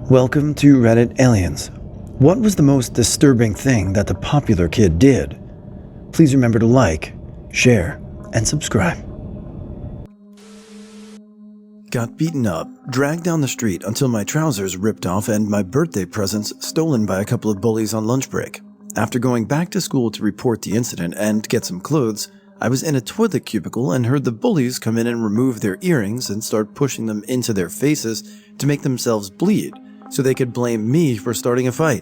Welcome to Reddit Aliens. What was the most disturbing thing that the popular kid did? Please remember to like, share, and subscribe. Got beaten up, dragged down the street until my trousers ripped off and my birthday presents stolen by a couple of bullies on lunch break. After going back to school to report the incident and get some clothes, I was in a toilet cubicle and heard the bullies come in and remove their earrings and start pushing them into their faces to make themselves bleed, so they could blame me for starting a fight.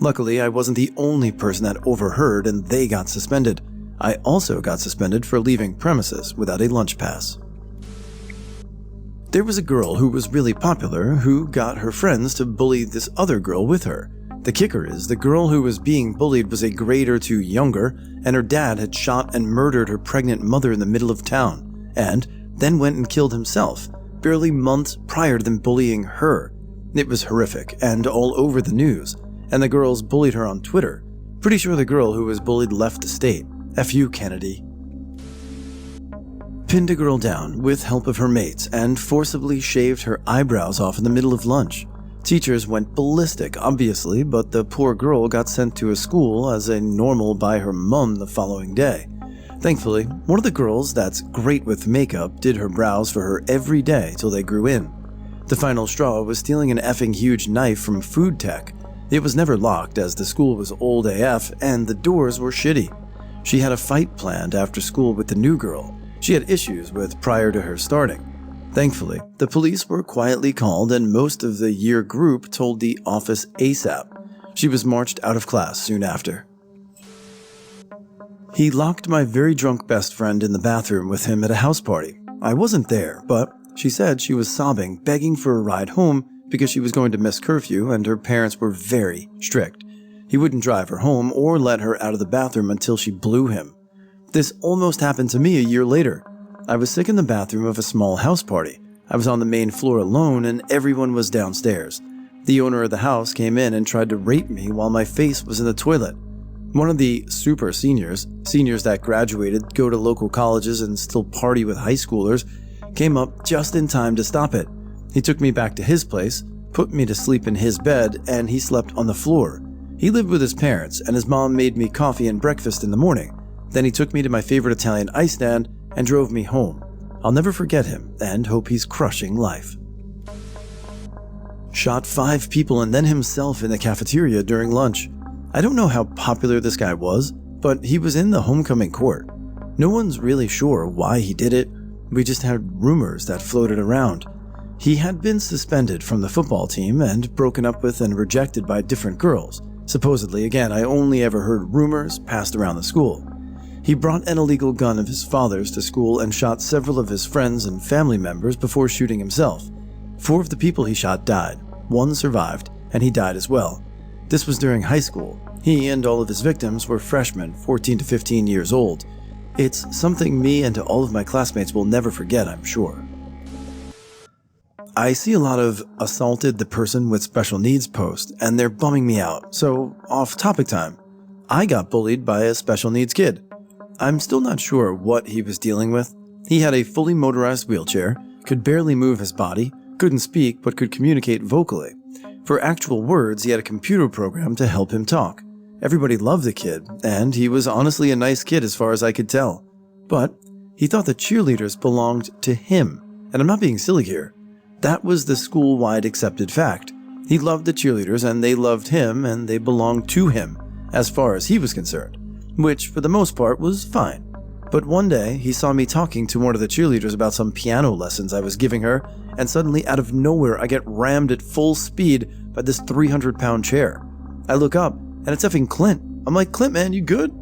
Luckily, I wasn't the only person that overheard and they got suspended. I also got suspended for leaving premises without a lunch pass. There was a girl who was really popular who got her friends to bully this other girl with her. The kicker is, the girl who was being bullied was a grade or two younger, and her dad had shot and murdered her pregnant mother in the middle of town, and then went and killed himself, barely months prior to them bullying her. It was horrific and all over the news, and the girls bullied her on Twitter. Pretty sure the girl who was bullied left the state. F you, Kennedy. Pinned a girl down with help of her mates and forcibly shaved her eyebrows off in the middle of lunch. Teachers went ballistic, obviously, but the poor girl got sent to a school as a normal by her mum the following day. Thankfully, one of the girls that's great with makeup did her brows for her every day till they grew in. The final straw was stealing an effing huge knife from food tech. It was never locked as the school was old AF and the doors were shitty. She had a fight planned after school with the new girl she had issues with prior to her starting. Thankfully, the police were quietly called and most of the year group told the office ASAP. She was marched out of class soon after. He locked my very drunk best friend in the bathroom with him at a house party. I wasn't there, but she said she was sobbing, begging for a ride home because she was going to miss curfew and her parents were very strict. He wouldn't drive her home or let her out of the bathroom until she blew him. This almost happened to me a year later. I was sick in the bathroom of a small house party. I was on the main floor alone and everyone was downstairs. The owner of the house came in and tried to rape me while my face was in the toilet. One of the super seniors that graduated, go to local colleges and still party with high schoolers, came up just in time to stop it. He took me back to his place, put me to sleep in his bed, and he slept on the floor. He lived with his parents, and his mom made me coffee and breakfast in the morning. Then he took me to my favorite Italian ice stand and drove me home. I'll never forget him, and hope he's crushing life. Shot 5 people and then himself in the cafeteria during lunch. I don't know how popular this guy was, but he was in the homecoming court. No one's really sure why he did it. We just had rumors that floated around. He had been suspended from the football team and broken up with and rejected by different girls. Supposedly, again, I only ever heard rumors passed around the school. He brought an illegal gun of his father's to school and shot several of his friends and family members before shooting himself. 4 of the people he shot died. 1 survived, and he died as well. This was during high school. He and all of his victims were freshmen, 14 to 15 years old. It's something me and all of my classmates will never forget, I'm sure. I see a lot of assaulted the person with special needs posts, and they're bumming me out, so off topic time. I got bullied by a special needs kid. I'm still not sure what he was dealing with. He had a fully motorized wheelchair, could barely move his body, couldn't speak but could communicate vocally. For actual words, he had a computer program to help him talk. Everybody loved the kid, and he was honestly a nice kid as far as I could tell. But he thought the cheerleaders belonged to him, and I'm not being silly here. That was the school-wide accepted fact. He loved the cheerleaders and they loved him and they belonged to him, as far as he was concerned, which for the most part was fine. But one day, he saw me talking to one of the cheerleaders about some piano lessons I was giving her, and suddenly out of nowhere I get rammed at full speed by this 300-pound chair. I look up, and it's effing Clint. I'm like, Clint, man, you good?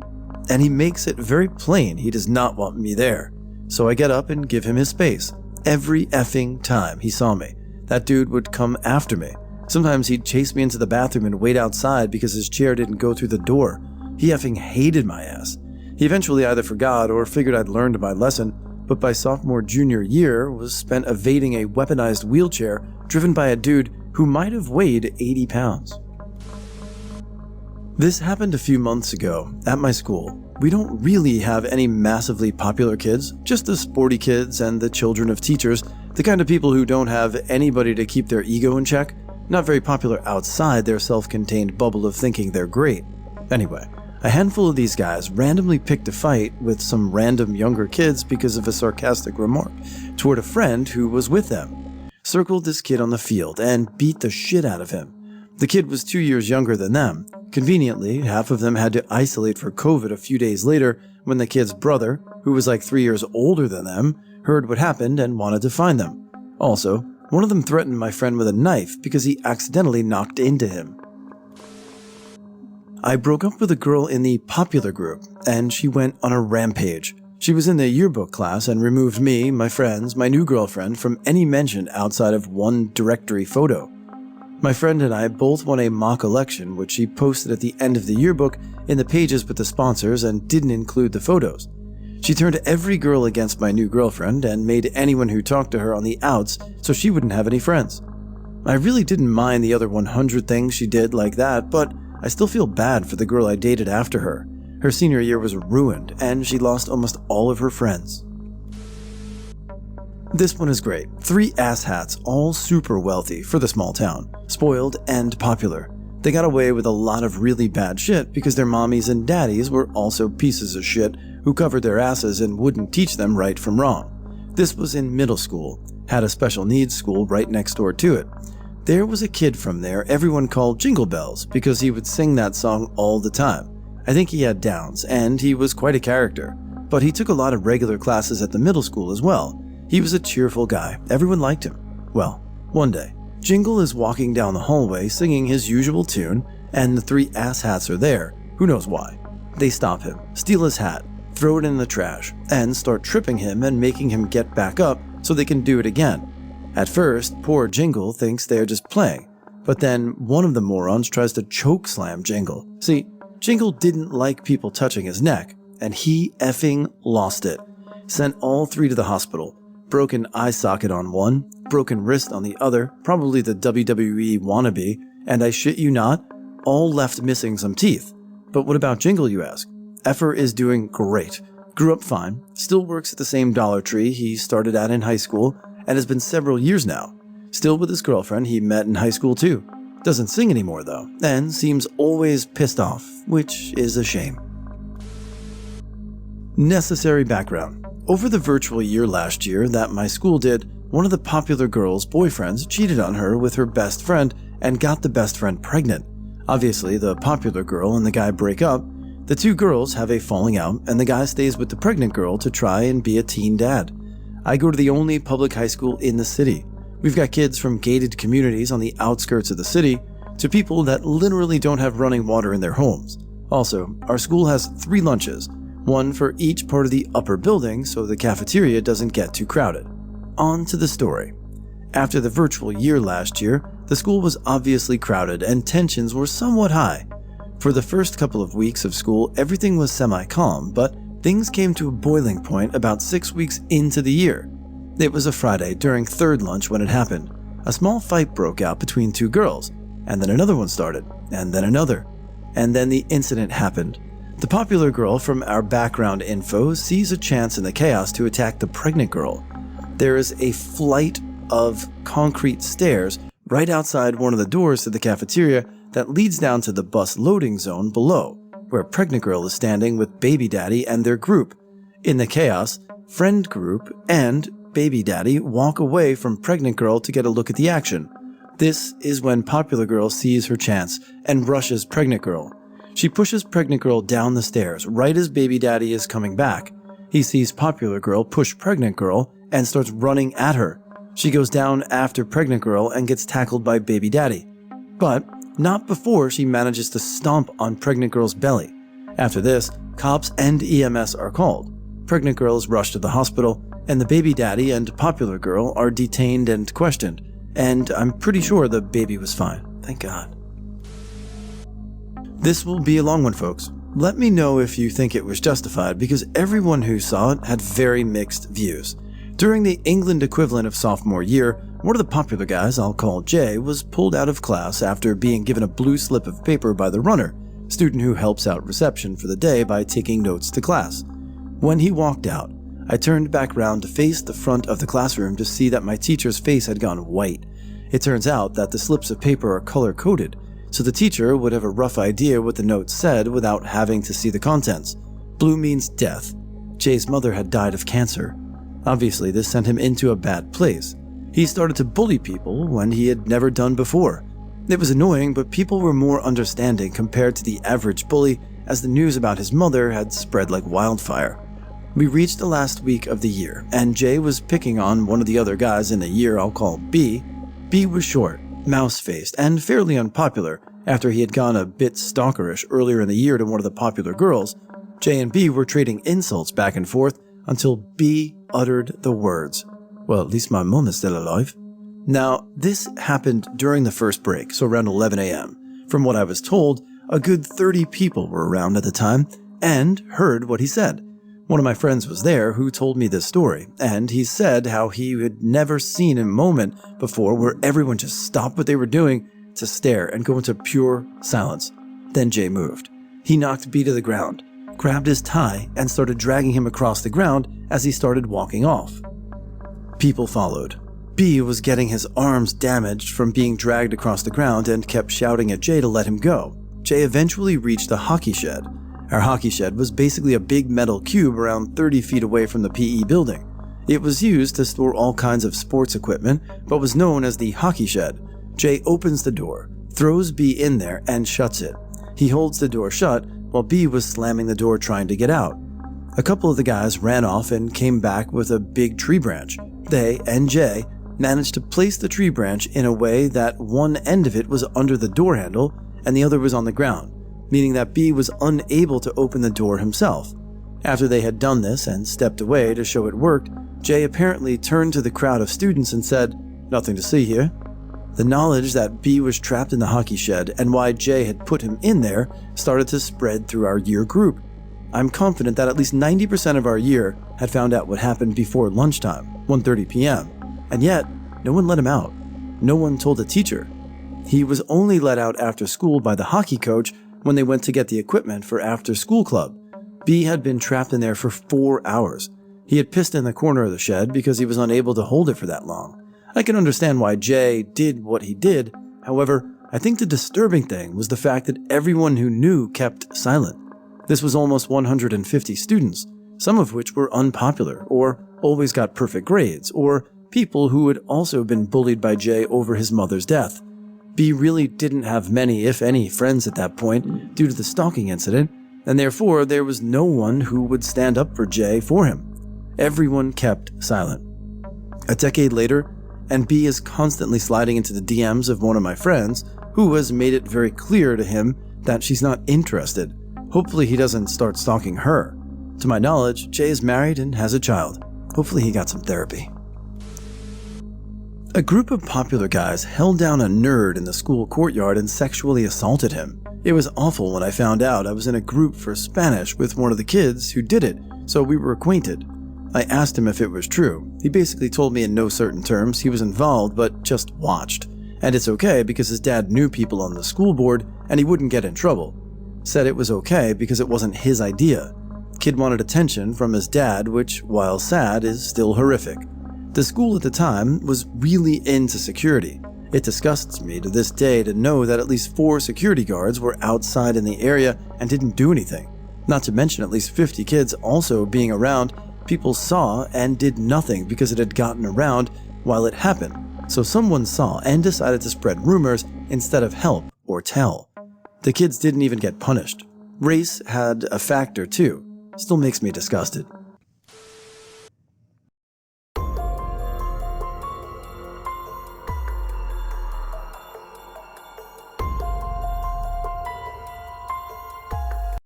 And he makes it very plain he does not want me there. So I get up and give him his space. Every effing time he saw me, that dude would come after me. Sometimes he'd chase me into the bathroom and wait outside because his chair didn't go through the door. He effing hated my ass. He eventually either forgot or figured I'd learned my lesson, but by sophomore junior year was spent evading a weaponized wheelchair driven by a dude who might have weighed 80 pounds. This happened a few months ago at my school. We don't really have any massively popular kids, just the sporty kids and the children of teachers, the kind of people who don't have anybody to keep their ego in check. Not very popular outside their self-contained bubble of thinking they're great. Anyway, a handful of these guys randomly picked a fight with some random younger kids because of a sarcastic remark toward a friend who was with them, circled this kid on the field, and beat the shit out of him. The kid was 2 years younger than them. Conveniently, half of them had to isolate for COVID a few days later when the kid's brother, who was like 3 years older than them, heard what happened and wanted to find them. Also, one of them threatened my friend with a knife because he accidentally knocked into him. I broke up with a girl in the popular group, and she went on a rampage. She was in the yearbook class and removed me, my friends, my new girlfriend from any mention outside of one directory photo. My friend and I both won a mock election, which she posted at the end of the yearbook in the pages with the sponsors and didn't include the photos. She turned every girl against my new girlfriend and made anyone who talked to her on the outs so she wouldn't have any friends. I really didn't mind the other 100 things she did like that, but I still feel bad for the girl I dated after her. Her senior year was ruined, and she lost almost all of her friends. This one is great. 3 asshats, all super wealthy for the small town, spoiled and popular. They got away with a lot of really bad shit because their mommies and daddies were also pieces of shit who covered their asses and wouldn't teach them right from wrong. This was in middle school, had a special needs school right next door to it. There was a kid from there everyone called Jingle Bells because he would sing that song all the time. I think he had Downs, and he was quite a character, but he took a lot of regular classes at the middle school as well. He was a cheerful guy, everyone liked him. Well, one day, Jingle is walking down the hallway singing his usual tune, and the 3 asshats are there, who knows why. They stop him, steal his hat, throw it in the trash, and start tripping him and making him get back up so they can do it again. At first, poor Jingle thinks they're just playing, but then one of the morons tries to choke slam Jingle. See, Jingle didn't like people touching his neck, and he effing lost it. Sent all 3 to the hospital. Broken eye socket on one, broken wrist on the other, probably the WWE wannabe, and I shit you not, all left missing some teeth. But what about Jingle, you ask? Effer is doing great. Grew up fine, still works at the same Dollar Tree he started at in high school, and has been several years now. Still with his girlfriend he met in high school too. Doesn't sing anymore though, and seems always pissed off, which is a shame. Necessary background. Over the virtual year last year that my school did, one of the popular girl's boyfriends cheated on her with her best friend and got the best friend pregnant. Obviously, the popular girl and the guy break up. The 2 girls have a falling out, and the guy stays with the pregnant girl to try and be a teen dad. I go to the only public high school in the city. We've got kids from gated communities on the outskirts of the city to people that literally don't have running water in their homes. Also, our school has 3 lunches, one for each part of the upper building so the cafeteria doesn't get too crowded. On to the story. After the virtual year last year, the school was obviously crowded and tensions were somewhat high. For the first couple of weeks of school, everything was semi-calm, but things came to a boiling point about 6 weeks into the year. It was a Friday during 3rd lunch when it happened. A small fight broke out between 2 girls, and then another one started, and then another. And then the incident happened. The popular girl from our background info sees a chance in the chaos to attack the pregnant girl. There is a flight of concrete stairs right outside one of the doors to the cafeteria that leads down to the bus loading zone below, where pregnant girl is standing with baby daddy and their group. In the chaos, friend group and baby daddy walk away from pregnant girl to get a look at the action. This is when popular girl sees her chance and rushes pregnant girl. She pushes pregnant girl down the stairs right as baby daddy is coming back. He sees popular girl push pregnant girl and starts running at her. She goes down after pregnant girl and gets tackled by baby daddy. But not before she manages to stomp on pregnant girl's belly. After this, cops and EMS are called. Pregnant girl is rushed to the hospital, and the baby daddy and popular girl are detained and questioned. And I'm pretty sure the baby was fine. Thank God. This will be a long one, folks. Let me know if you think it was justified because everyone who saw it had very mixed views. During the England equivalent of sophomore year, one of the popular guys, I'll call Jay, was pulled out of class after being given a blue slip of paper by the runner, student who helps out reception for the day by taking notes to class. When he walked out, I turned back round to face the front of the classroom to see that my teacher's face had gone white. It turns out that the slips of paper are color-coded, so the teacher would have a rough idea what the note said without having to see the contents. Blue means death. Jay's mother had died of cancer. Obviously, this sent him into a bad place. He started to bully people when he had never done before. It was annoying, but people were more understanding compared to the average bully, as the news about his mother had spread like wildfire. We reached the last week of the year, and Jay was picking on one of the other guys in the year I'll call B. B was short, mouse-faced, and fairly unpopular after he had gone a bit stalkerish earlier in the year to one of the popular girls. Jay and B were trading insults back and forth until B uttered the words, "Well, at least my mum is still alive." Now, this happened during the first break, so around 11 a.m. From what I was told, a good 30 people were around at the time and heard what he said. One of my friends was there who told me this story, and he said how he had never seen a moment before where everyone just stopped what they were doing to stare and go into pure silence. Then Jay moved. He knocked B to the ground, grabbed his tie, and started dragging him across the ground as he started walking off. People followed. B was getting his arms damaged from being dragged across the ground and kept shouting at Jay to let him go. Jay eventually reached the hockey shed. Our hockey shed was basically a big metal cube around 30 feet away from the PE building. It was used to store all kinds of sports equipment, but was known as the hockey shed. Jay opens the door, throws B in there, and shuts it. He holds the door shut while B was slamming the door trying to get out. A couple of the guys ran off and came back with a big tree branch. They and Jay managed to place the tree branch in a way that one end of it was under the door handle and the other was on the ground, meaning that B was unable to open the door himself. After they had done this and stepped away to show it worked, Jay apparently turned to the crowd of students and said, "Nothing to see here." The knowledge that B was trapped in the hockey shed and why Jay had put him in there started to spread through our year group. I'm confident that at least 90% of our year had found out what happened before lunchtime, 1:30 p.m., and yet no one let him out. No one told the teacher. He was only let out after school by the hockey coach when they went to get the equipment for after-school club. B had been trapped in there for 4 hours. He had pissed in the corner of the shed because he was unable to hold it for that long. I can understand why Jay did what he did. However, I think the disturbing thing was the fact that everyone who knew kept silent. This was almost 150 students, some of which were unpopular or always got perfect grades, or people who had also been bullied by Jay over his mother's death. B really didn't have many, if any, friends at that point due to the stalking incident, and therefore there was no one who would stand up for Jay for him. Everyone kept silent. A decade later, and B is constantly sliding into the DMs of one of my friends who has made it very clear to him that she's not interested. Hopefully he doesn't start stalking her. To my knowledge, Jay is married and has a child. Hopefully he got some therapy. A group of popular guys held down a nerd in the school courtyard and sexually assaulted him. It was awful when I found out. I was in a group for Spanish with one of the kids who did it, so we were acquainted. I asked him if it was true. He basically told me in no certain terms he was involved but just watched. And it's okay because his dad knew people on the school board and he wouldn't get in trouble. Said it was okay because it wasn't his idea. Kid wanted attention from his dad, which, while sad, is still horrific. The school at the time was really into security. It disgusts me to this day to know that at least 4 security guards were outside in the area and didn't do anything. Not to mention at least 50 kids also being around. People saw and did nothing because it had gotten around while it happened. So someone saw and decided to spread rumors instead of help or tell. The kids didn't even get punished. Race had a factor too. Still makes me disgusted.